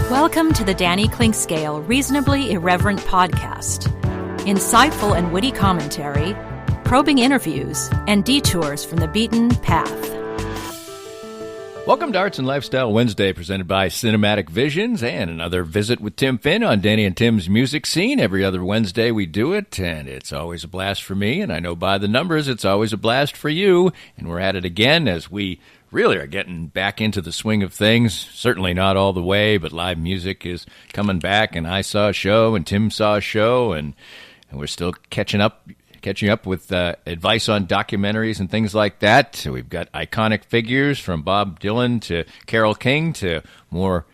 Welcome to the Danny Clinkscale Reasonably Irreverent podcast. Insightful and witty commentary, probing interviews, and detours from the beaten path. Welcome to Arts and Lifestyle Wednesday, presented by Cinematic Visions, and another visit with Tim Finn on Danny and Tim's Music Scene. Every other Wednesday we do it, and it's always a blast for me, and I know by the numbers it's always a blast for you. And we're at it again as we really are getting back into the swing of things. Certainly not all the way, but live music is coming back, and I saw a show, and Tim saw a show, and we're still catching up with advice on documentaries and things like that. So we've got iconic figures from Bob Dylan to Carole King to more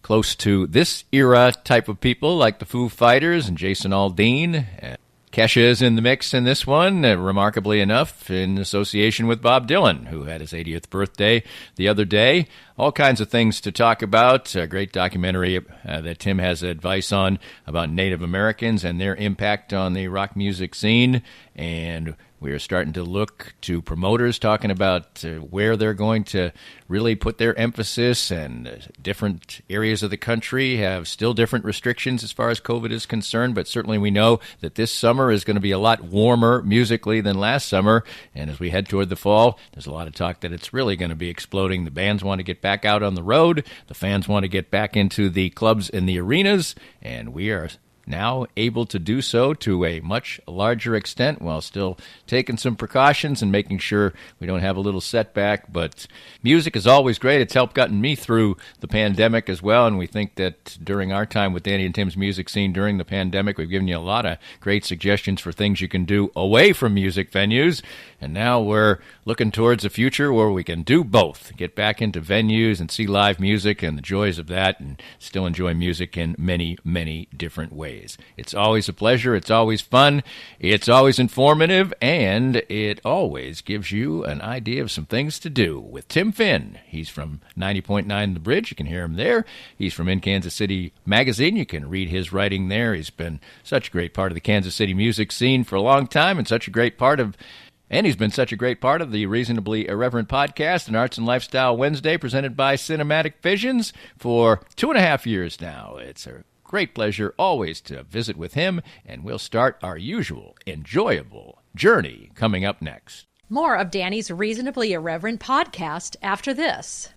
close to this era type of people like the Foo Fighters and Jason Aldean. Kesha is in the mix in this one, remarkably enough, in association with Bob Dylan, who had his 80th birthday the other day. All kinds of things to talk about. A great documentary that Tim has advice on about Native Americans and their impact on the rock music scene. And we are starting to look to promoters talking about where they're going to really put their emphasis, and different areas of the country have still different restrictions as far as COVID is concerned, but certainly we know that this summer is going to be a lot warmer musically than last summer, and as we head toward the fall, there's a lot of talk that it's really going to be exploding. The bands want to get back out on the road, the fans want to get back into the clubs and the arenas, and we are now able to do so to a much larger extent while still taking some precautions and making sure we don't have a little setback. But music is always great. It's helped gotten me through the pandemic as well, and we think that during our time with Danny and Tim's Music Scene during the pandemic, we've given you a lot of great suggestions for things you can do away from music venues. And now we're looking towards a future where we can do both, get back into venues and see live music and the joys of that, and still enjoy music in many, many different ways. It's always a pleasure. It's always fun. It's always informative, and it always gives you an idea of some things to do with Tim Finn. He's from 90.9 The Bridge. You can hear him there. He's from In Kansas City Magazine. You can read his writing there. He's been such a great part of the Kansas City music scene for a long time, and he's been such a great part of the Reasonably Irreverent podcast and Arts and Lifestyle Wednesday, presented by Cinematic Visions, for 2.5 years now. It's a great pleasure always to visit with him, and we'll start our usual enjoyable journey coming up next. More of Danny's Reasonably Irreverent podcast after this.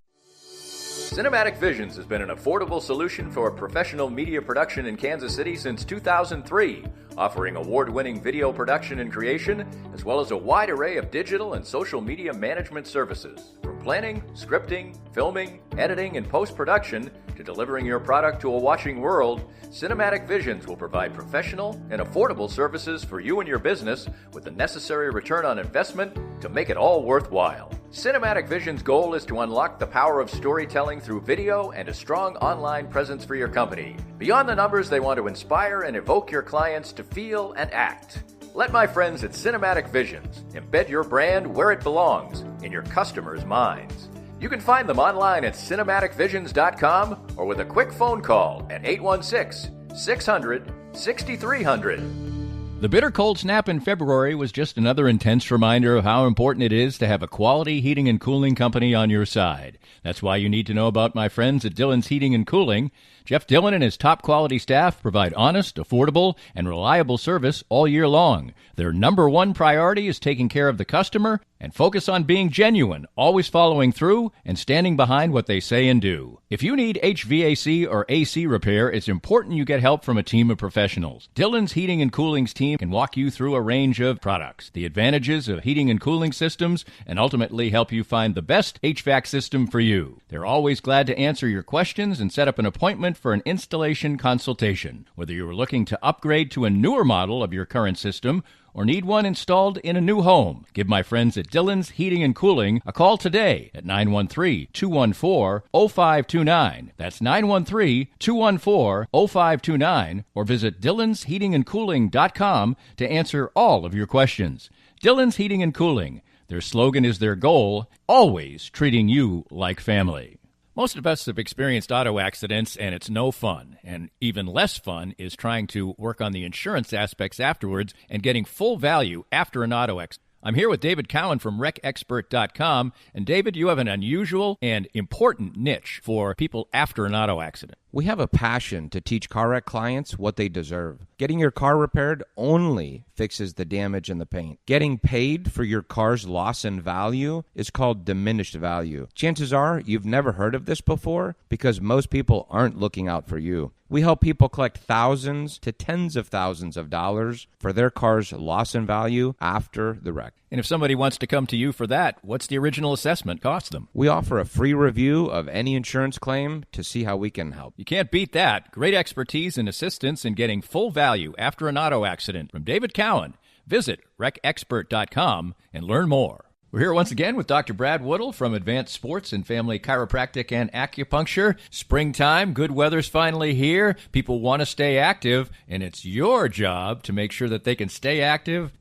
Cinematic Visions has been an affordable solution for professional media production in Kansas City since 2003, offering award-winning video production and creation, as well as a wide array of digital and social media management services. From planning, scripting, filming, editing, and post-production to delivering your product to a watching world, Cinematic Visions will provide professional and affordable services for you and your business with the necessary return on investment to make it all worthwhile. Cinematic Visions' goal is to unlock the power of storytelling through video and a strong online presence for your company. Beyond the numbers, they want to inspire and evoke your clients to feel and act. Let my friends at Cinematic Visions embed your brand where it belongs, in your customers' minds. You can find them online at cinematicvisions.com or with a quick phone call at 816-600-6300. The bitter cold snap in February was just another intense reminder of how important it is to have a quality heating and cooling company on your side. That's why you need to know about my friends at Dillon's Heating and Cooling. Jeff Dillon and his top-quality staff provide honest, affordable, and reliable service all year long. Their number one priority is taking care of the customer and focus on being genuine, always following through and standing behind what they say and do. If you need HVAC or AC repair, it's important you get help from a team of professionals. Dillon's Heating and Cooling's team can walk you through a range of products, the advantages of heating and cooling systems, and ultimately help you find the best HVAC system for you. They're always glad to answer your questions and set up an appointment for an installation consultation. Whether you are looking to upgrade to a newer model of your current system or need one installed in a new home, give my friends at Dillon's Heating and Cooling a call today at 913-214-0529. That's 913-214-0529, or visit dillonsheatingandcooling.com to answer all of your questions. Dillon's Heating and Cooling. Their slogan is their goal, always treating you like family. Most of us have experienced auto accidents, and it's no fun. And even less fun is trying to work on the insurance aspects afterwards and getting full value after an auto accident. I'm here with David Cowan from WreckExpert.com. And David, you have an unusual and important niche for people after an auto accident. We have a passion to teach car wreck clients what they deserve. Getting your car repaired only fixes the damage and the paint. Getting paid for your car's loss in value is called diminished value. Chances are you've never heard of this before because most people aren't looking out for you. We help people collect thousands to tens of thousands of dollars for their car's loss in value after the wreck. And if somebody wants to come to you for that, what's the original assessment cost them? We offer a free review of any insurance claim to see how we can help. You can't beat that. Great expertise and assistance in getting full value after an auto accident from David Cowan. Visit WreckExpert.com and learn more. We're here once again with Dr. Brad Woodle from Advanced Sports and Family Chiropractic and Acupuncture. Springtime, good weather's finally here. People want to stay active, and it's your job to make sure that they can stay active,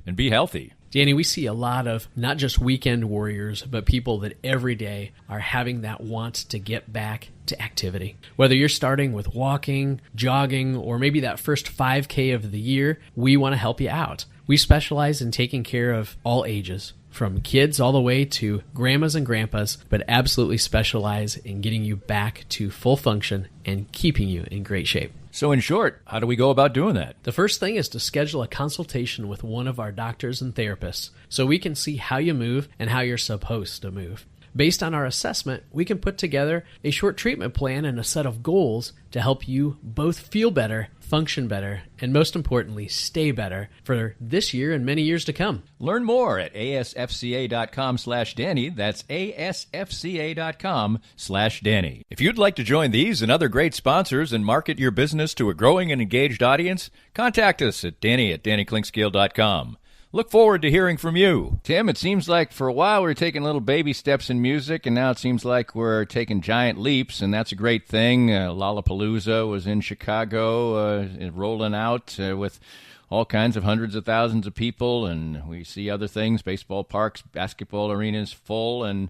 and be healthy. Danny, we see a lot of not just weekend warriors, but people that every day are having that want to get back to activity. Whether you're starting with walking, jogging, or maybe that first 5K of the year, we want to help you out. We specialize in taking care of all ages, from kids all the way to grandmas and grandpas, but absolutely specialize in getting you back to full function and keeping you in great shape. So in short, how do we go about doing that? The first thing is to schedule a consultation with one of our doctors and therapists so we can see how you move and how you're supposed to move. Based on our assessment, we can put together a short treatment plan and a set of goals to help you both feel better, function better, and most importantly, stay better for this year and many years to come. Learn more at asfca.com/Danny. That's asfca.com/Danny. If you'd like to join these and other great sponsors and market your business to a growing and engaged audience, contact us at Danny@DannyKlinkscale.com. Look forward to hearing from you. Tim, it seems like for a while we were taking little baby steps in music, and now it seems like we're taking giant leaps, and that's a great thing. Lollapalooza was in Chicago, rolling out with all kinds of hundreds of thousands of people, and we see other things, baseball parks, basketball arenas full, and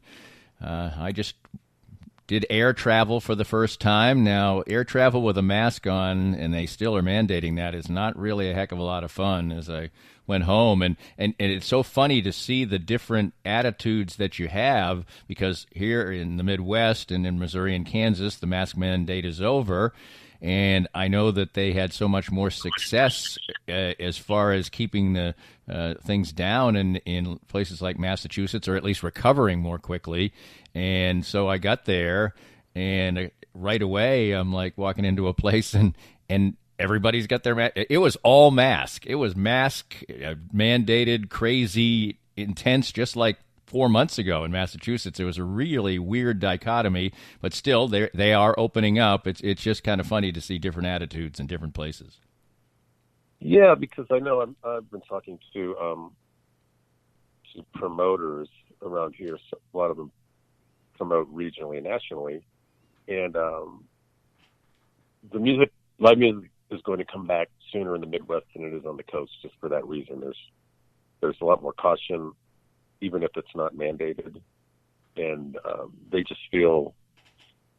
I just did air travel for the first time. Now, air travel with a mask on, and they still are mandating that, is not really a heck of a lot of fun as I went home. And it's so funny to see the different attitudes that you have, because here in the Midwest and in Missouri and Kansas, the mask mandate is over. And I know that they had so much more success as far as keeping the things down in places like Massachusetts, or at least recovering more quickly. And so I got there, and right away I'm like walking into a place, and everybody's got their mask. It was all mask. It was mask mandated, crazy, intense, just like 4 months ago in Massachusetts. It was a really weird dichotomy, but still they are opening up. It's just kind of funny to see different attitudes in different places. Yeah, because I know I've been talking to promoters around here. So a lot of them promote regionally and nationally, and live music is going to come back sooner in the Midwest than it is on the coast, just for that reason. There's a lot more caution, even if it's not mandated, and they just feel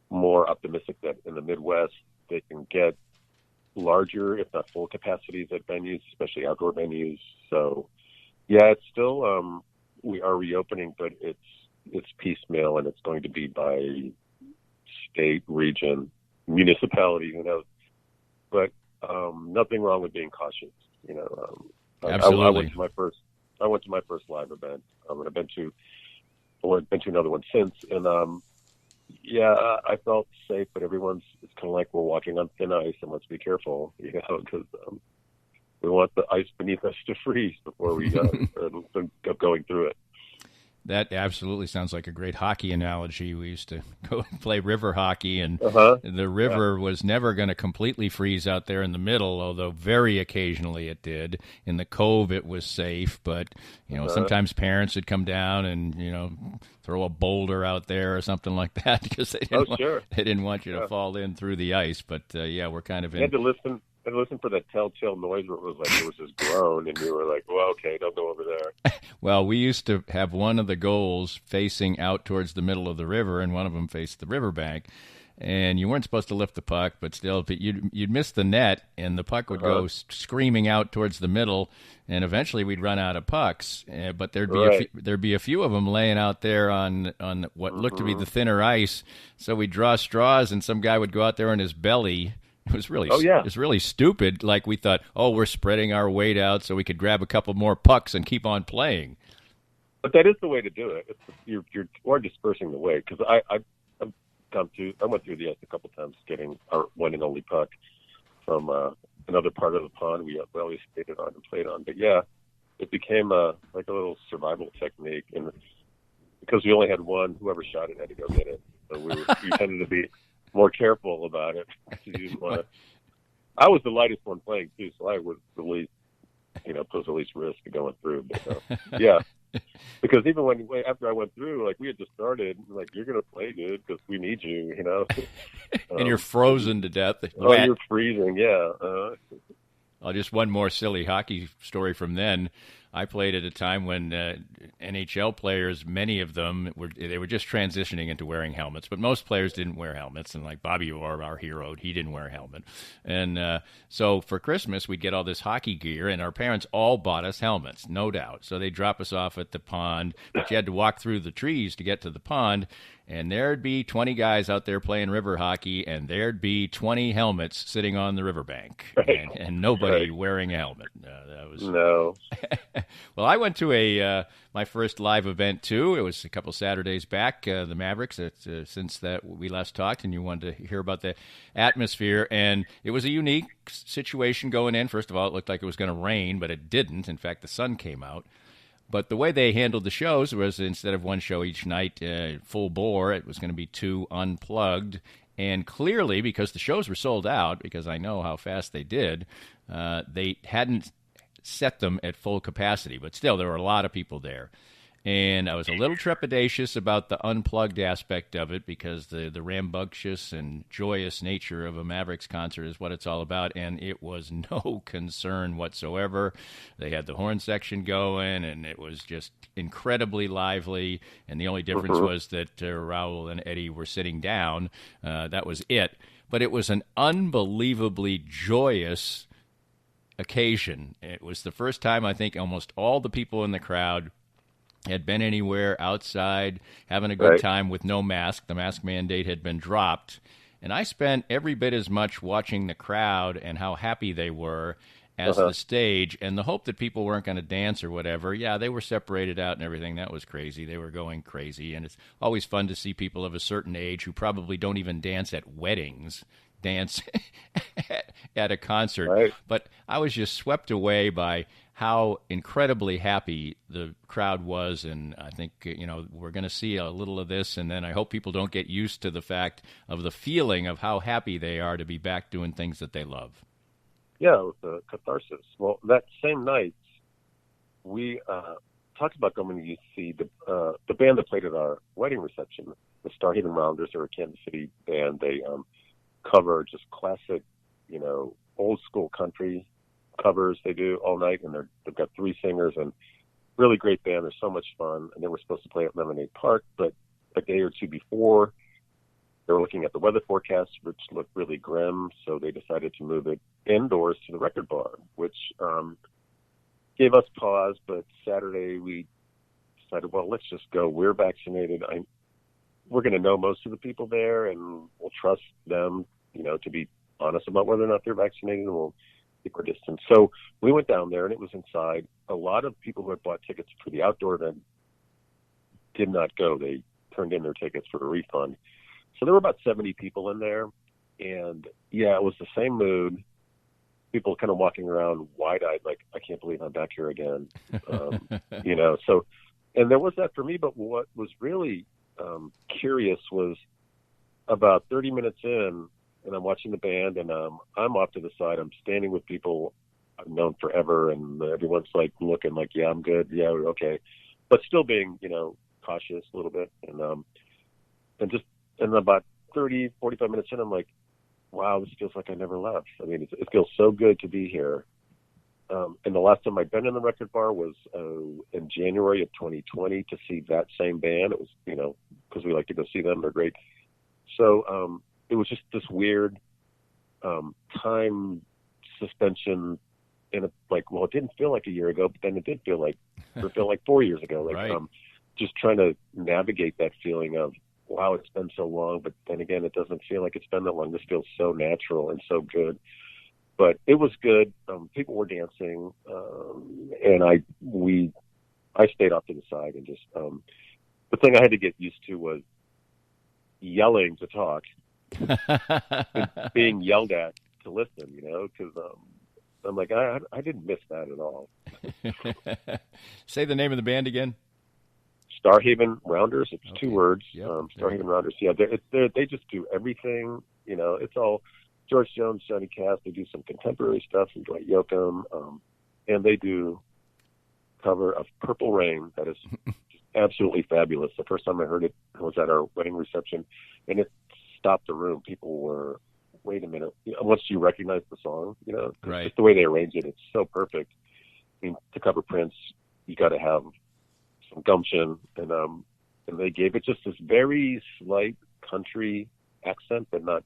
more optimistic that in the Midwest they can get larger, if not full capacities at venues, especially outdoor venues. So, yeah, it's still we are reopening, but it's piecemeal, and it's going to be by state, region, municipality, But nothing wrong with being cautious. Absolutely. I went to my first live event. I've been to another one since, and I felt safe. But it's kind of like we're walking on thin ice, and let's be careful, because we want the ice beneath us to freeze before we go going through it. That absolutely sounds like a great hockey analogy. We used to go play river hockey, and the river was never going to completely freeze out there in the middle, although very occasionally it did. In the cove, it was safe, but sometimes parents would come down and throw a boulder out there or something like that because they didn't want you to fall in through the ice. But we're kind of in. You had to listen for that telltale noise where it was like there was this groan, and you were like, well, okay, don't go over there. Well, we used to have one of the goals facing out towards the middle of the river, and one of them faced the riverbank. and you weren't supposed to lift the puck, but still, you'd miss the net, and the puck would go screaming out towards the middle, and eventually we'd run out of pucks. But there'd be a few of them laying out there on what looked to be the thinner ice. So we'd draw straws, and some guy would go out there on his belly. It was really, it was really stupid. Like we thought, we're spreading our weight out so we could grab a couple more pucks and keep on playing. But that is the way to do it. You're dispersing the weight, because I went through the ice a couple times getting our one and only puck from another part of the pond we always skated on and played on. But yeah, it became like a little survival technique, and because we only had one, whoever shot it had to go get it. So we tended to be more careful about it. I was the lightest one playing too, so I was the least, pose the least risk of going through. But yeah. Because even after I went through, like we had just started, like you're gonna play, dude, because we need you, and you're frozen to death. You're freezing, yeah. Just one more silly hockey story from then. I played at a time when NHL players, many of them were just transitioning into wearing helmets, but most players didn't wear helmets. And like Bobby Orr, our hero, he didn't wear a helmet. And so for Christmas, we'd get all this hockey gear, and our parents all bought us helmets, no doubt. So they'd drop us off at the pond, but you had to walk through the trees to get to the pond. And there'd be 20 guys out there playing river hockey, and there'd be 20 helmets sitting on the riverbank, and nobody wearing a helmet. That was no. Well, I went to my first live event too. It was a couple Saturdays back. The Mavericks. Since that we last talked, and you wanted to hear about the atmosphere, and it was a unique situation going in. First of all, it looked like it was going to rain, but it didn't. In fact, the sun came out. But the way they handled the shows was instead of one show each night, full bore, it was going to be two unplugged. And clearly, because the shows were sold out, because I know how fast they did, they hadn't set them at full capacity. But still, there were a lot of people there. And I was a little trepidatious about the unplugged aspect of it, because the rambunctious and joyous nature of a Mavericks concert is what it's all about, and it was no concern whatsoever. They had the horn section going, and it was just incredibly lively, and the only difference was that Raul and Eddie were sitting down. That was it. But it was an unbelievably joyous occasion. It was the first time, I think, almost all the people in the crowd had been anywhere outside having a good time with no mask. The mask mandate had been dropped. And I spent every bit as much watching the crowd and how happy they were as the stage, and the hope that people weren't going to dance or whatever. Yeah, they were separated out and everything. That was crazy. They were going crazy. And it's always fun to see people of a certain age who probably don't even dance at weddings dance at a concert. Right. But I was just swept away by how incredibly happy the crowd was, and I think we're going to see a little of this, and then I hope people don't get used to the fact of the feeling of how happy they are to be back doing things that they love. Yeah, it was a catharsis. Well, that same night, we talked about going to see the band that played at our wedding reception, the Starhaven Rounders. They're a Kansas City band. They cover just classic, old school country covers they do all night, and they've got three singers, and really great band. They're so much fun. And they were supposed to play at Lemonade Park, but a day or two before, they were looking at the weather forecast, which looked really grim, so they decided to move it indoors to the record bar, which gave us pause. But Saturday we decided, well, let's just go. We're vaccinated. We're going to know most of the people there, and we'll trust them, to be honest about whether or not they're vaccinated, and we'll keep our distance. So we went down there, and it was inside. A lot of people who had bought tickets for the outdoor event did not go. They turned in their tickets for a refund. So there were about 70 people in there, and yeah, it was the same mood. People kind of walking around wide-eyed, like, I can't believe I'm back here again. So, and there was that for me, but what was really curious was about 30 minutes in, and I'm watching the band, and I'm off to the side. I'm standing with people I've known forever, and everyone's like looking like, yeah, I'm good, yeah, okay, but still being, cautious a little bit. And about 30, 45 minutes in, I'm like, wow, this feels like I never left. I mean, it feels so good to be here. And the last time I'd been in the record bar was in January of 2020 to see that same band. It was, because we like to go see them. They're great. So it was just this weird time suspension. And it didn't feel like a year ago, but then it did feel like 4 years ago. Like, right. Just trying to navigate that feeling of, wow, it's been so long, but then again, it doesn't feel like it's been that long. This feels so natural and so good. But it was good. People were dancing, and I stayed off to the side and just the thing I had to get used to was yelling to talk, and being yelled at to listen. Because I'm like, I didn't miss that at all. Say the name of the band again. Starhaven Rounders. It's Okay. 2 words. Yep. Starhaven Rounders. Yeah, they just do everything. It's all George Jones, Johnny Cash. They do some contemporary stuff from Dwight Yoakam, and they do cover of Purple Rain that is just absolutely fabulous. The first time I heard it was at our wedding reception, and it stopped the room. People were, wait a minute, once you recognize the song, Right. just the way they arrange it, it's so perfect. I mean, to cover Prince, you got to have some gumption, and they gave it just this very slight country accent, but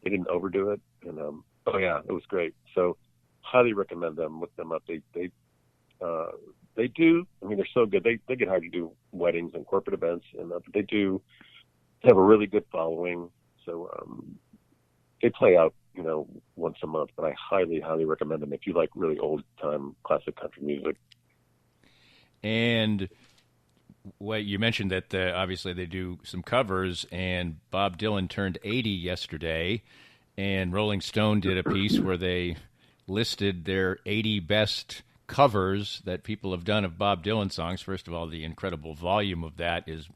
they didn't overdo it. And it was great. So highly recommend them. Look them up. They do. I mean, they're so good. They get hired to do weddings and corporate events, and they do have a really good following. So they play out, once a month. But I highly, highly recommend them if you like really old time classic country music. And you mentioned that obviously they do some covers, and Bob Dylan turned 80 yesterday, and Rolling Stone did a piece where they listed their 80 best covers that people have done of Bob Dylan songs. First of all, the incredible volume of that is,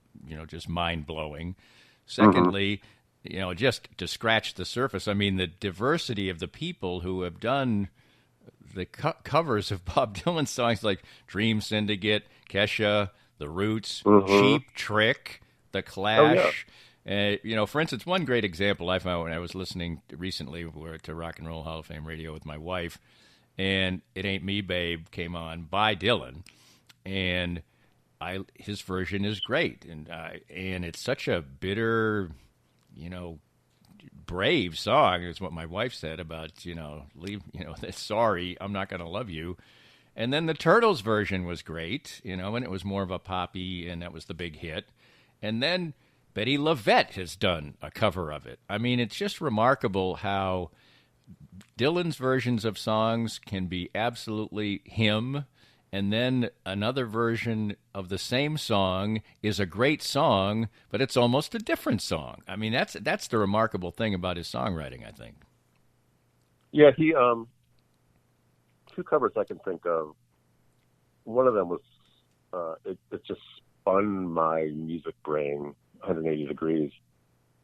just mind-blowing. Secondly, just to scratch the surface, I mean, the diversity of the people who have done the covers of Bob Dylan songs like Dream Syndicate, Kesha, The Roots, Cheap Trick, The Clash. For instance, one great example I found when I was listening recently to Rock and Roll Hall of Fame radio with my wife, and It Ain't Me, Babe came on by Dylan, and his version is great, and it's such a bitter, brave song is what my wife said about, sorry, I'm not going to love you. And then the Turtles version was great, and it was more of a poppy, and that was the big hit. And then Betty LaVette has done a cover of it. I mean, it's just remarkable how Dylan's versions of songs can be absolutely him, and then another version of the same song is a great song, but it's almost a different song. I mean, that's the remarkable thing about his songwriting, I think. Yeah, he 2 covers I can think of. One of them was it just spun my music brain 180 degrees.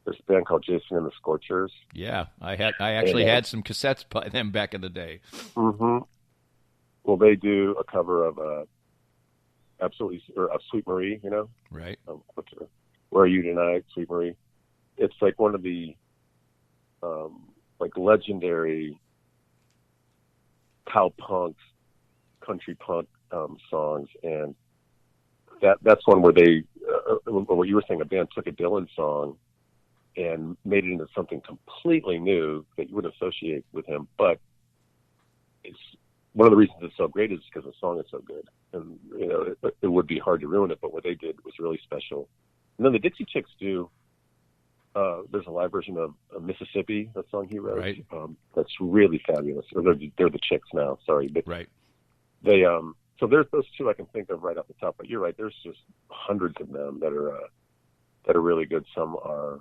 There's a band called Jason and the Scorchers. Yeah, I actually had some cassettes by them back in the day. Mm-hmm. Well, they do a cover of of Sweet Marie, Right. Where Are You Tonight, Sweet Marie. It's like one of the legendary cow punk, country punk songs, and that's one where they, what you were saying, a band took a Dylan song and made it into something completely new that you wouldn't associate with him, but it's one of the reasons it's so great is because the song is so good, and it would be hard to ruin it. But what they did was really special. And then the Dixie Chicks do. There's a live version of Mississippi, that song he wrote. Right. That's really fabulous. Or they're the Chicks now. Sorry, but right. They so there's those 2 I can think of right off the top. But you're right. There's just hundreds of them that are really good. Some are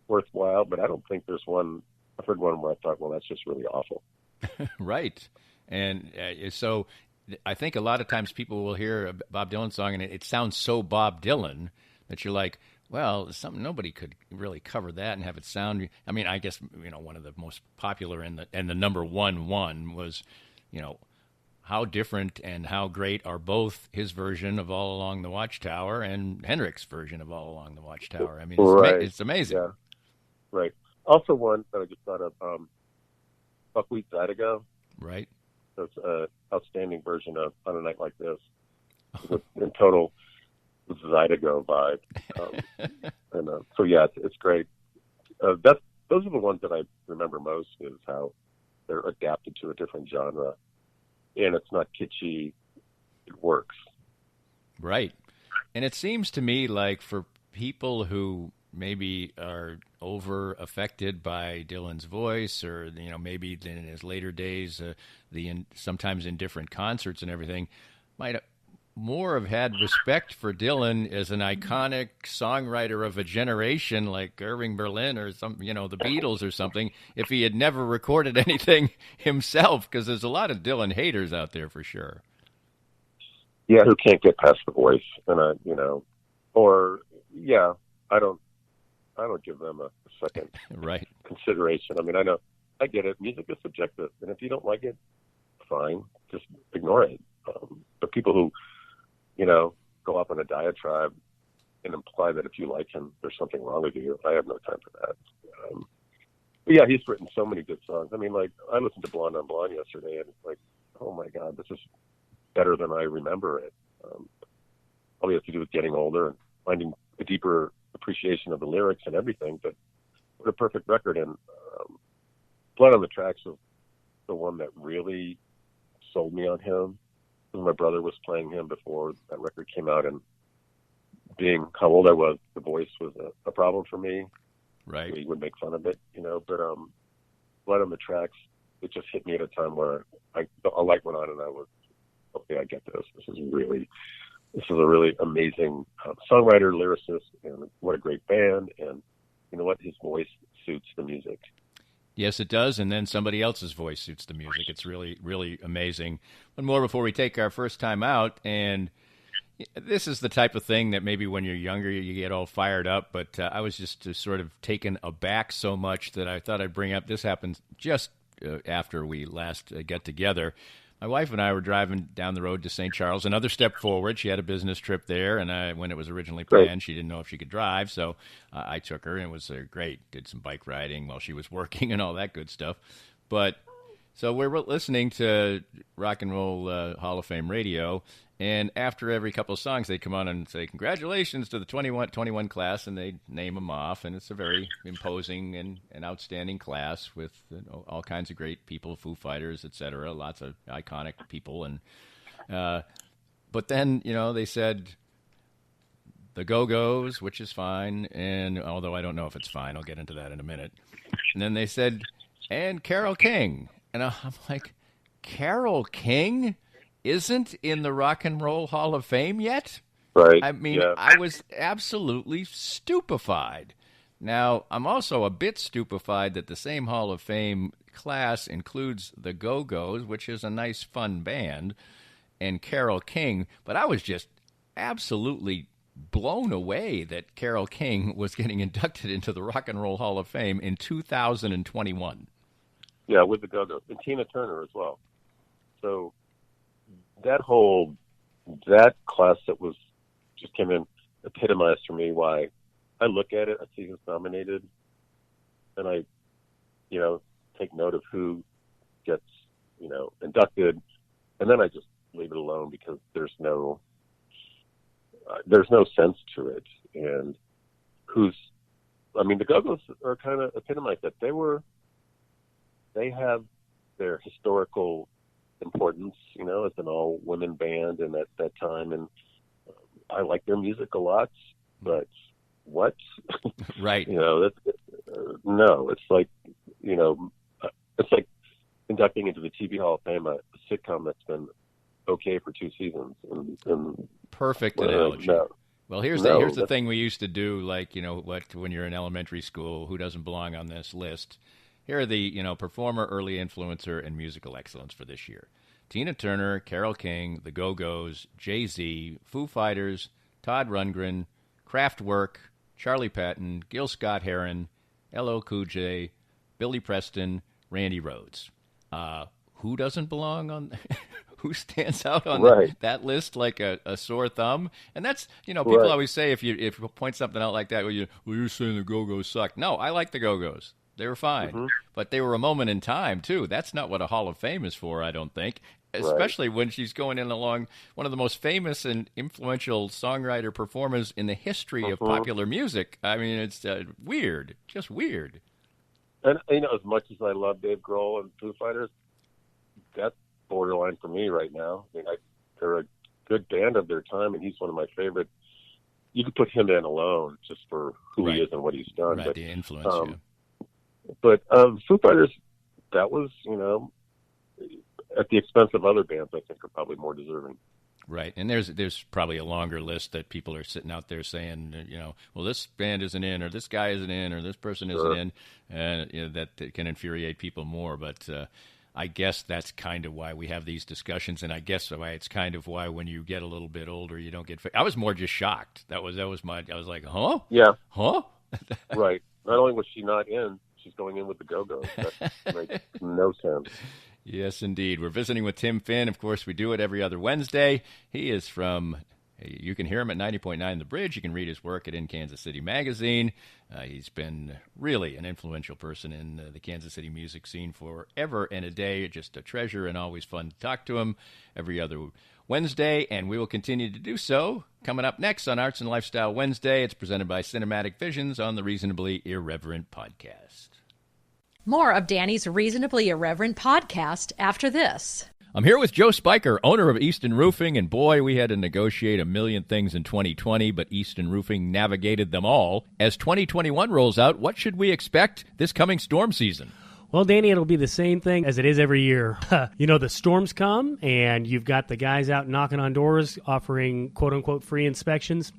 worthwhile, but I don't think there's one. I've heard one where I thought, well, that's just really awful. Right. And so I think a lot of times people will hear a Bob Dylan song and it sounds so Bob Dylan that you're like, well, something nobody could really cover that and have it sound. I mean, I guess one of the most popular and the number one was, how different and how great are both his version of All Along the Watchtower and Hendrix's version of All Along the Watchtower. I mean, it's amazing. Yeah. Right. Also, one that I just thought of, Buckwheat Zydeco. Right. So it's an outstanding version of On a Night Like This, with in total Zydeco vibe. So yeah, it's great. those are the ones that I remember most, is how they're adapted to a different genre, and it's not kitschy. It works. Right. And it seems to me like for people who maybe are over affected by Dylan's voice, or maybe in his later days, sometimes in different concerts and everything, might more have had respect for Dylan as an iconic songwriter of a generation, like Irving Berlin or the Beatles or something, if he had never recorded anything himself, because there's a lot of Dylan haters out there for sure. Yeah, who can't get past the voice, and I don't give them a second right consideration. I mean, I get it. Music is subjective, and if you don't like it, fine, just ignore it. But people who, go up on a diatribe and imply that if you like him, there's something wrong with you, I have no time for that. But yeah, he's written so many good songs. I mean, like, I listened to Blonde on Blonde yesterday, and it's like, oh my God, this is better than I remember it. All we have to do is getting older and finding a deeper appreciation of the lyrics and everything, but what a perfect record. And Blood on the Tracks was the one that really sold me on him. My brother was playing him before that record came out, and being how old I was, the voice was a problem for me. Right. He would make fun of it, but Blood on the Tracks, it just hit me at a time where a light went on, and I was, okay, I get this. This is a really amazing songwriter, lyricist, and what a great band. And you know what? His voice suits the music. Yes, it does, and then somebody else's voice suits the music. It's really, really amazing. One more before we take our first time out, and this is the type of thing that maybe when you're younger you get all fired up, but I was just sort of taken aback so much that I thought I'd bring up. This happened just after we last got together. My wife and I were driving down the road to St. Charles, another step forward. She had a business trip there, and when it was originally planned, she didn't know if she could drive, so I took her, and it was great. Did some bike riding while she was working and all that good stuff. But so we're listening to Rock and Roll Hall of Fame radio, and after every couple of songs, they come on and say, congratulations to the 21 class, and they name them off, and it's a very imposing and outstanding class with all kinds of great people, Foo Fighters, etc., lots of iconic people. And but then, they said the Go-Go's, which is fine, and although I don't know if it's fine, I'll get into that in a minute. And then they said, and Carole King. And I'm like, Carole King isn't in the Rock and Roll Hall of Fame yet? Right. I mean, yeah. I was absolutely stupefied. Now, I'm also a bit stupefied that the same Hall of Fame class includes the Go-Go's, which is a nice, fun band, and Carole King. But I was just absolutely blown away that Carole King was getting inducted into the Rock and Roll Hall of Fame in 2021. Yeah, with the Go-Go's. And Tina Turner as well. So that class that just came in epitomized for me why I look at it, I see who's nominated, and I, take note of who gets, inducted, and then I just leave it alone because there's no sense to it. And the Go-Go's are kind of epitomized that they have their historical importance, as an all-women band and at that time, and I like their music a lot, but what? Right. No, it's like, it's like inducting into the TV Hall of Fame a sitcom that's been okay for 2 seasons. And perfect analogy. No. Well, here's the thing we used to do, like, when you're in elementary school, who doesn't belong on this list? Here are the, performer, early influencer, and musical excellence for this year. Tina Turner, Carole King, the Go-Go's, Jay-Z, Foo Fighters, Todd Rundgren, Kraftwerk, Charlie Patton, Gil Scott-Heron, LL Cool J, Billy Preston, Randy Rhoads. Who doesn't belong on? Who stands out on that list like a sore thumb? And that's, people always say if you point something out like that, you're saying the Go-Go's suck. No, I like the Go-Go's. They were fine, but they were a moment in time too. That's not what a Hall of Fame is for, I don't think. Especially when she's going in along one of the most famous and influential songwriter performers in the history of popular music. I mean, it's weird, just weird. And, as much as I love Dave Grohl and Foo Fighters, that's borderline for me right now. They're a good band of their time, and he's one of my favorite. You could put him in alone just for who he is and what he's done. Right, but, the influence, But Foo Fighters, that was, at the expense of other bands, I think are probably more deserving. Right, and there's probably a longer list that people are sitting out there saying, well, this band isn't in, or this guy isn't in, or this person isn't in, and that can infuriate people more. But I guess that's kind of why we have these discussions, and I guess why it's kind of why when you get a little bit older, you don't get. I was more just shocked. That was my. I was like, huh? Yeah. Huh? Right. Not only was she not in, she's going in with the Go-Go's. That makes no sense. Yes, indeed. We're visiting with Tim Finn. Of course, we do it every other Wednesday. He is from, you can hear him at 90.9 The Bridge. You can read his work at In Kansas City Magazine. He's been really an influential person in the Kansas City music scene forever and a day. Just a treasure and always fun to talk to him every other Wednesday, and we will continue to do so. Coming up next on Arts and Lifestyle Wednesday, it's presented by Cinematic Visions on the Reasonably Irreverent podcast. More of Danny's Reasonably Irreverent podcast after this. I'm here with Joe Spiker, owner of Easton Roofing, and boy, we had to negotiate a million things in 2020, but Easton Roofing navigated them all. As 2021 rolls out, what should we expect this coming storm season? Well, Danny, it'll be the same thing as it is every year. The storms come, and you've got the guys out knocking on doors offering quote-unquote free inspections.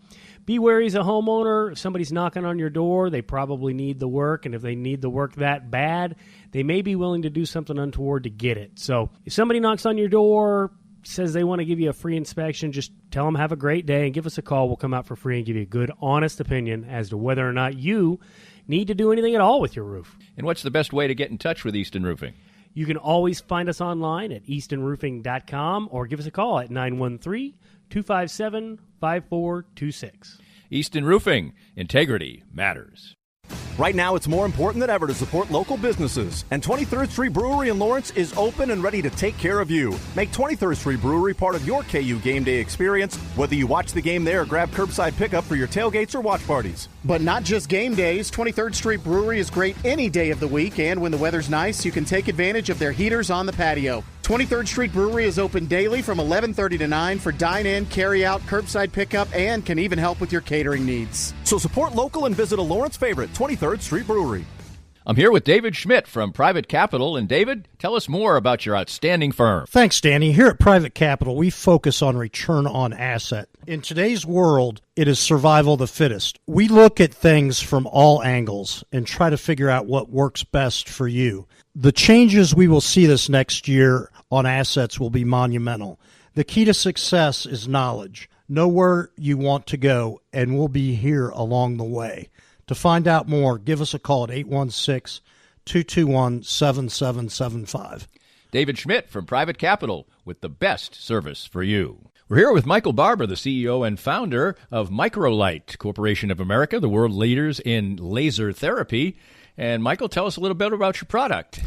Be wary as a homeowner. If somebody's knocking on your door, they probably need the work, and if they need the work that bad, they may be willing to do something untoward to get it. So if somebody knocks on your door, says they want to give you a free inspection, just tell them have a great day and give us a call. We'll come out for free and give you a good, honest opinion as to whether or not you need to do anything at all with your roof. And what's the best way to get in touch with Easton Roofing? You can always find us online at eastonroofing.com or give us a call at 913-257-5426. Easton Roofing. Integrity matters. Right now, it's more important than ever to support local businesses, and 23rd Street Brewery in Lawrence is open and ready to take care of you. Make 23rd Street Brewery part of your KU game day experience, whether you watch the game there or grab curbside pickup for your tailgates or watch parties. But not just game days, 23rd Street Brewery is great any day of the week, and when the weather's nice, you can take advantage of their heaters on the patio. 23rd Street Brewery is open daily from 11:30 to 9 for dine-in, carry-out, curbside pickup, and can even help with your catering needs. So support local and visit a Lawrence favorite, 23rd Street Brewery. I'm here with David Schmidt from Private Capital. And David, tell us more about your outstanding firm. Thanks, Danny. Here at Private Capital, we focus on return on asset. In today's world, it is survival of the fittest. We look at things from all angles and try to figure out what works best for you. The changes we will see this next year on assets will be monumental. The key to success is knowledge. Know where you want to go, and we'll be here along the way. To find out more, give us a call at 816-221-7775. David Schmidt from Private Capital with the best service for you. We're here with Michael Barber, the CEO and founder of Microlight Corporation of America, the world leaders in laser therapy. And Michael, tell us a little bit about your product.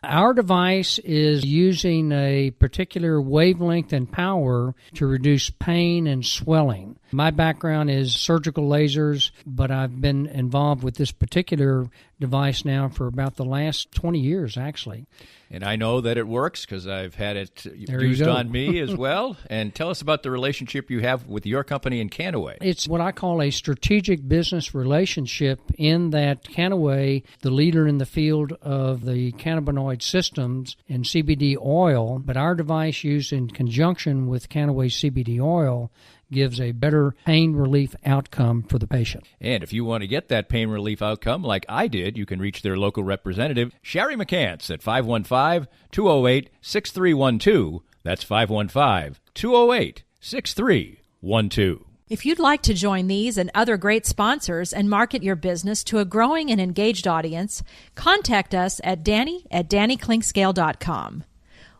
Our device is using a particular wavelength and power to reduce pain and swelling. My background is surgical lasers, but I've been involved with this particular device now for about the last 20 years, actually. And I know that it works because I've had it used on me as well. And tell us about the relationship you have with your company and Canaway. It's what I call a strategic business relationship in that Canaway, the leader in the field of the cannabinoid systems and CBD oil, but our device used in conjunction with Canaway CBD oil gives a better pain relief outcome for the patient. And if you want to get that pain relief outcome like I did, you can reach their local representative, Sherry McCants, at 515-208-6312. That's 515-208-6312. If you'd like to join these and other great sponsors and market your business to a growing and engaged audience, contact us at danny@dannyclinkscale.com.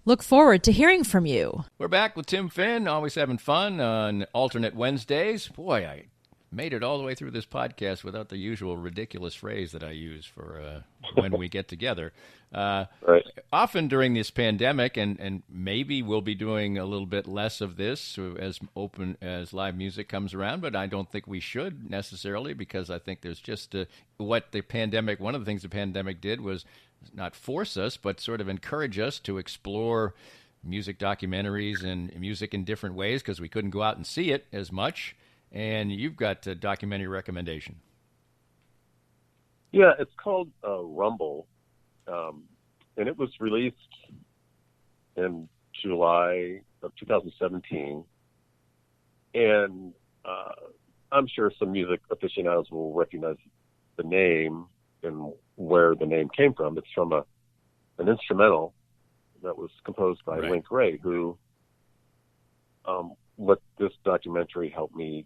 Look forward to hearing from you. We're back with Tim Finn, always having fun on alternate Wednesdays. Boy, made it all the way through this podcast without the usual ridiculous phrase that I use for when we get together. Right. Often during this pandemic, and maybe we'll be doing a little bit less of this as live music comes around, but I don't think we should necessarily, because I think there's just one of the things the pandemic did was not force us, but sort of encourage us to explore music documentaries and music in different ways, because we couldn't go out and see it as much. And you've got a documentary recommendation. Yeah, it's called Rumble, and it was released in July of 2017. And I'm sure some music aficionados will recognize the name and where the name came from. It's from an instrumental that was composed by Link Wray, who what this documentary helped me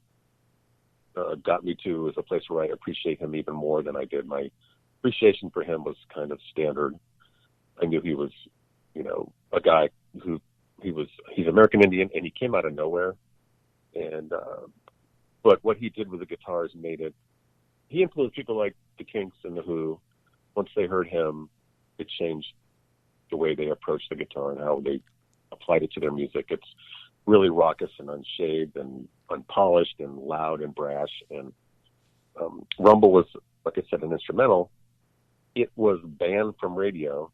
got me to is a place where I appreciate him even more than I did. My appreciation for him was kind of standard. I knew he was, a guy he's American Indian, and he came out of nowhere. And but what he did with the guitars he influenced people like the Kinks and the Who. Once they heard him, it changed the way they approached the guitar and how they applied it to their music. It's really raucous and unshaved and unpolished and loud and brash. And Rumble was, like I said, an instrumental. It was banned from radio,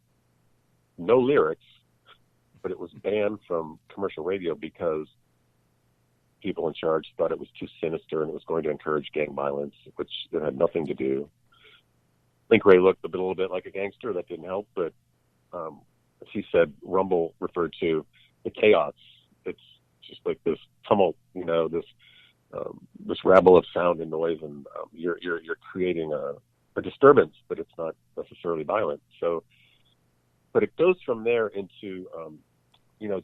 no lyrics, but it was banned from commercial radio because people in charge thought it was too sinister and it was going to encourage gang violence, which it had nothing to do. Link Wray looked a little bit like a gangster. That didn't help, but as he said, Rumble referred to the chaos. It's just like this tumult, this rabble of sound and noise, and you're creating a disturbance, but it's not necessarily violent. So, but it goes from there into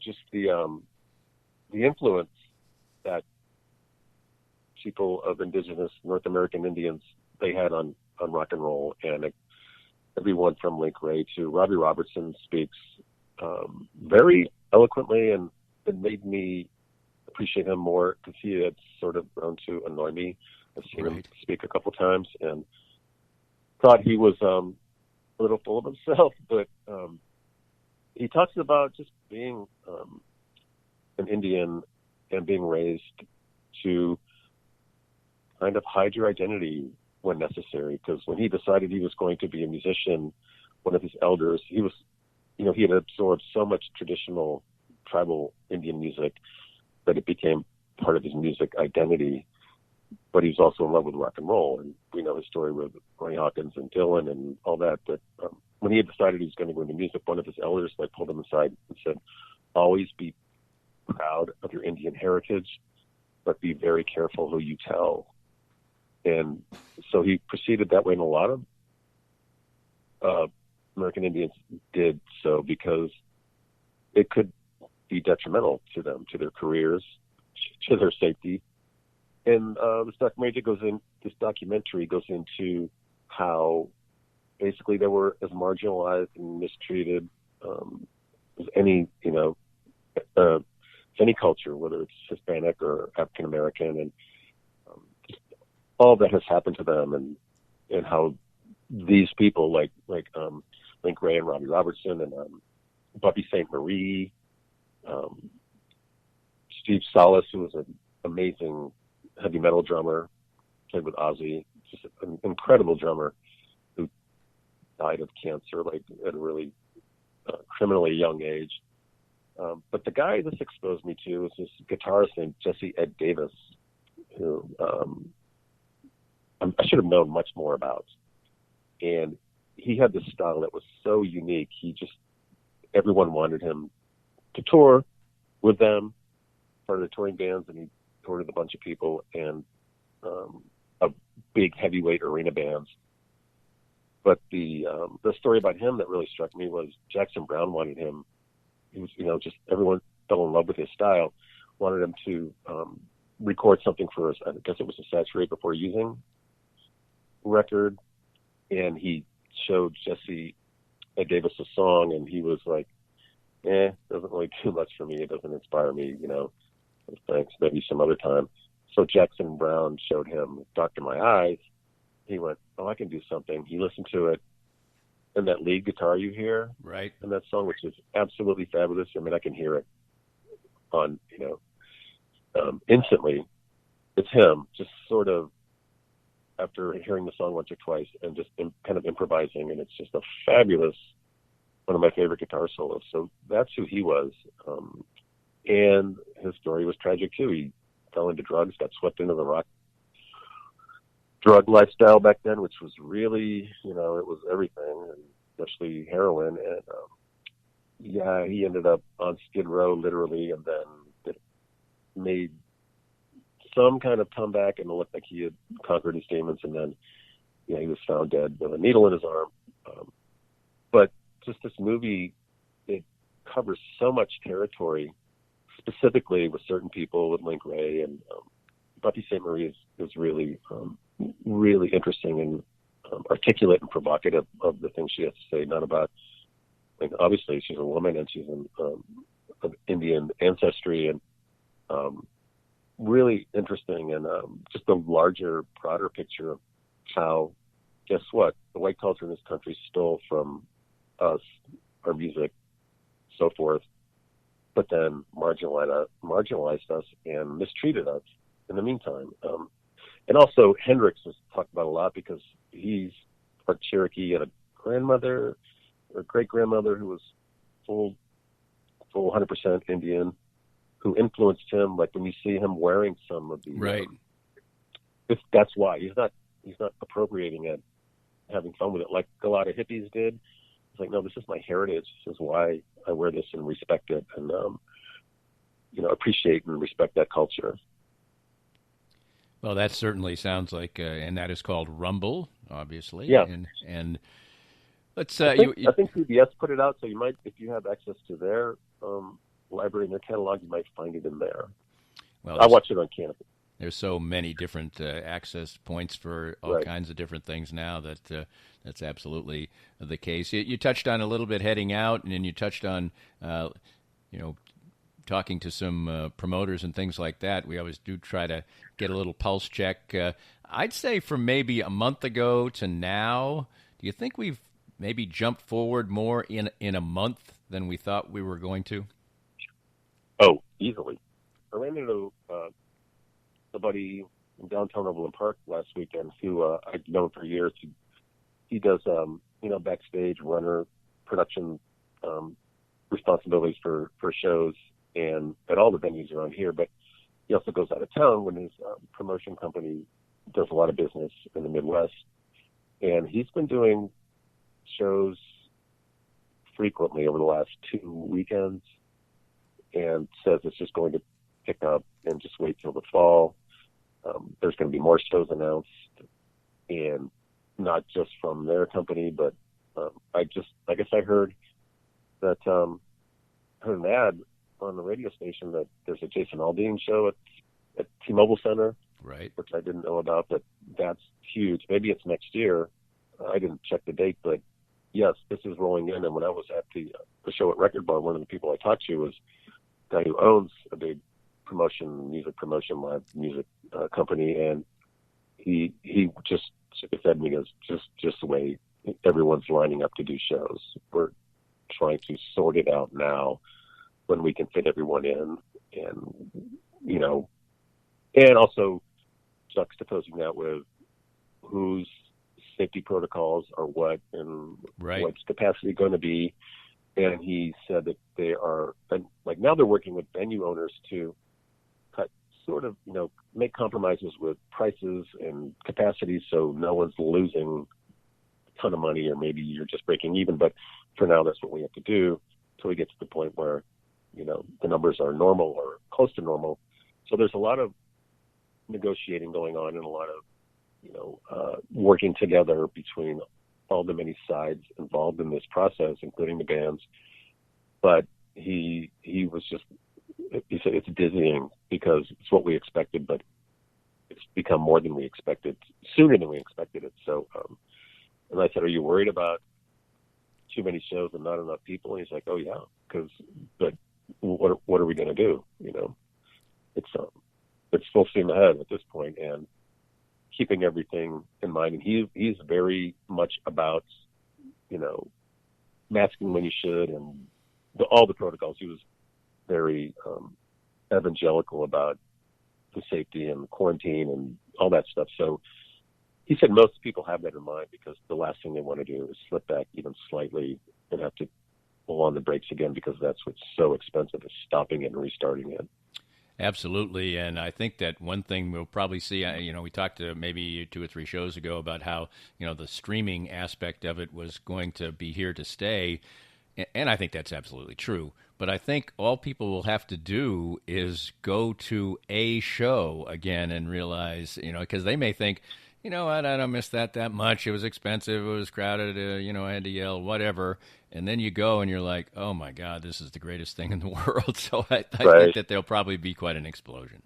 just the influence that people of indigenous North American Indians they had on rock and roll, and everyone from Link Wray to Robbie Robertson speaks very eloquently, and it made me appreciate him more because he had sort of grown to annoy me. I've seen him speak a couple times and thought he was a little full of himself, but he talks about just being an Indian and being raised to kind of hide your identity when necessary. Because when he decided he was going to be a musician, one of his elders, he had absorbed so much traditional tribal Indian music that it became part of his music identity. But he was also in love with rock and roll, and we know his story with Ronnie Hawkins and Dylan and all that. But when he had decided he was going to go into music, one of his elders pulled him aside and said, "Always be proud of your Indian heritage, but be very careful who you tell." And so he proceeded that way, and a lot of American Indians did so because it could be detrimental to them, to their careers, to their safety. And this documentary goes into how basically they were as marginalized and mistreated as any culture, whether it's Hispanic or African American, and all that has happened to them, and how these people like Link Wray and Robbie Robertson and Bobby St. Marie, Steve Salas, who was an amazing heavy metal drummer, played with Ozzy, just an incredible drummer who died of cancer at a really criminally young age. But the guy this exposed me to was this guitarist named Jesse Ed Davis, who I should have known much more about. And he had this style that was so unique. Everyone wanted him to tour with them, part of the touring bands, and he toured with a bunch of people and a big heavyweight arena bands. But the story about him that really struck me was Jackson Browne wanted him. He was, just everyone fell in love with his style, wanted him to record something for us. I guess it was a Saturate Before Using record, and he showed Jesse Ed Davis a song, and he was like, doesn't really do much for me. It doesn't inspire me, thanks, maybe some other time. So Jackson Browne showed him Doctor My Eyes. He went, oh, I can do something. He listened to it, and that lead guitar you hear right in that song, which is absolutely fabulous. I mean, I can hear it on, instantly. It's him, just sort of after hearing the song once or twice and just kind of improvising, and it's just a fabulous, one of my favorite guitar solos. So that's who he was. And his story was tragic too. He fell into drugs, got swept into the rock drug lifestyle back then, which was really, it was everything, and especially heroin. And he ended up on Skid Row literally, and then made some kind of comeback, and it looked like he had conquered his demons. And then, he was found dead with a needle in his arm. But just this movie, it covers so much territory, specifically with certain people, with Link Ray, and Buffy St. Marie is really, really interesting and articulate and provocative of the things she has to say. Not about, obviously she's a woman and she's of Indian ancestry, and really interesting, and just the larger, broader picture of how, guess what, the white culture in this country stole from us, our music, so forth, but then marginalized us and mistreated us in the meantime. And also Hendrix was talked about a lot because he's part Cherokee, and a grandmother or great-grandmother who was full 100% Indian, who influenced him. Like when you see him wearing some of the right, that's why he's not appropriating it, having fun with it like a lot of hippies did. It's like, no, this is my heritage. This is why I wear this and respect it, and appreciate and respect that culture. Well, that certainly sounds like, and that is called Rumble, obviously. Yeah. And let's. I think CBS put it out, so you might, if you have access to their library and their catalog, you might find it in there. Well, I watch it on campus. There's so many different access points for all kinds of different things now that that's absolutely the case. You touched on a little bit heading out, and then you touched on, talking to some promoters and things like that. We always do try to get a little pulse check. I'd say from maybe a month ago to now, do you think we've maybe jumped forward more in a month than we thought we were going to? Oh, easily. I ran into somebody in downtown Overland Park last weekend who I've known for years. He does, backstage runner production responsibilities for shows and at all the venues around here. But he also goes out of town when his promotion company does a lot of business in the Midwest. And he's been doing shows frequently over the last 2 weekends, and says it's just going to pick up, and just wait till the fall. There's going to be more shows announced, and not just from their company, but I guess I heard that heard an ad on the radio station that there's a Jason Aldean show at T-Mobile Center, right? Which I didn't know about, but that's huge. Maybe it's next year. I didn't check the date, but yes, this is rolling in. And when I was at the show at Record Bar, one of the people I talked to was a guy who owns a big music promotion, live music company, and he just shook his head and he goes, just the way everyone's lining up to do shows. We're trying to sort it out now when we can fit everyone in, and also juxtaposing that with whose safety protocols are what, and what's capacity going to be. And he said that they are, like, now they're working with venue owners to cut, sort of, make compromises with prices and capacity so no one's losing a ton of money, or maybe you're just breaking even. But for now, that's what we have to do until we get to the point where, the numbers are normal or close to normal. So there's a lot of negotiating going on, and a lot of, working together between all the many sides involved in this process, including the bands. But he said it's dizzying because it's what we expected, but it's become more than we expected, sooner than we expected it. So, and I said, are you worried about too many shows and not enough people? And he's like, oh yeah, but what are we going to do? It's it's full steam ahead at this point, and keeping everything in mind. And he's very much about, masking when you should, and all the protocols. He was very evangelical about the safety and quarantine and all that stuff. So he said most people have that in mind, because the last thing they want to do is slip back even slightly and have to pull on the brakes again, because that's what's so expensive, is stopping it and restarting it. Absolutely, and I think that one thing we'll probably see, we talked maybe 2 or 3 shows ago about how, the streaming aspect of it was going to be here to stay, and I think that's absolutely true. But I think all people will have to do is go to a show again and realize, because they may think, I don't miss that much. It was expensive. It was crowded. I had to yell, whatever. And then you go and you're like, oh, my God, this is the greatest thing in the world. So I think that there'll probably be quite an explosion.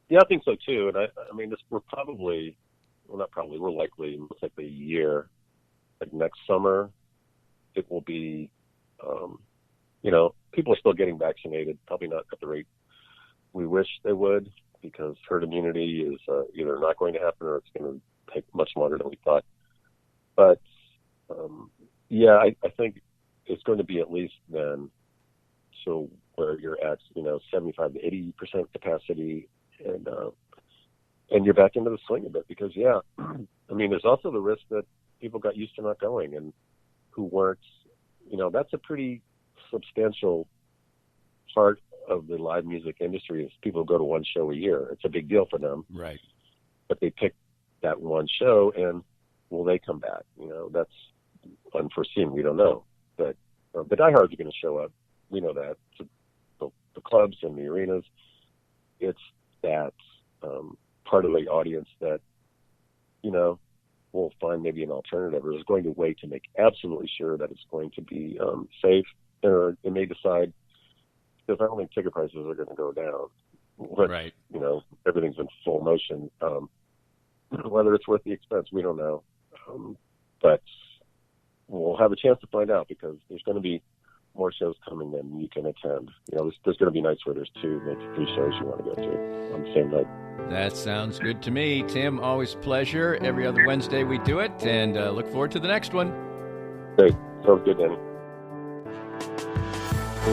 Yeah, I think so, too. And I mean, we're probably, well, not probably, we're likely, most likely a year, like next summer, it will be, people are still getting vaccinated, probably not at the rate we wish they would, because herd immunity is either not going to happen or it's going to take much longer than we thought. But, I think it's going to be at least then, so where you're at, 75 to 80% capacity, and you're back into the swing a bit, because, I mean, there's also the risk that people got used to not going, and who weren't, that's a pretty substantial part of the live music industry, is people go to one show a year. It's a big deal for them. Right. But they pick that one show, and will they come back? That's unforeseen. We don't know. But the diehards are going to show up. We know that. The clubs and the arenas, it's that part of the audience that, will find maybe an alternative, or is going to wait to make absolutely sure that it's going to be safe, or they may decide, because I don't think ticket prices are going to go down. Right. Everything's in full motion. Whether it's worth the expense, we don't know. But we'll have a chance to find out, because there's going to be more shows coming than you can attend. There's going to be nights where there's 2, maybe 3 shows you want to go to on the same night. That sounds good to me. Tim, always a pleasure. Every other Wednesday we do it, and look forward to the next one. Great. Sounds good, Danny.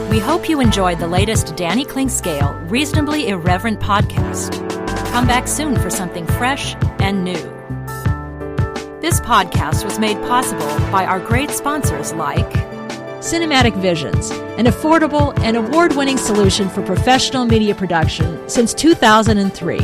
We hope you enjoyed the latest Danny Klingscale Reasonably Irreverent podcast. Come back soon for something fresh and new. This podcast was made possible by our great sponsors like Cinematic Visions, an affordable and award-winning solution for professional media production since 2003.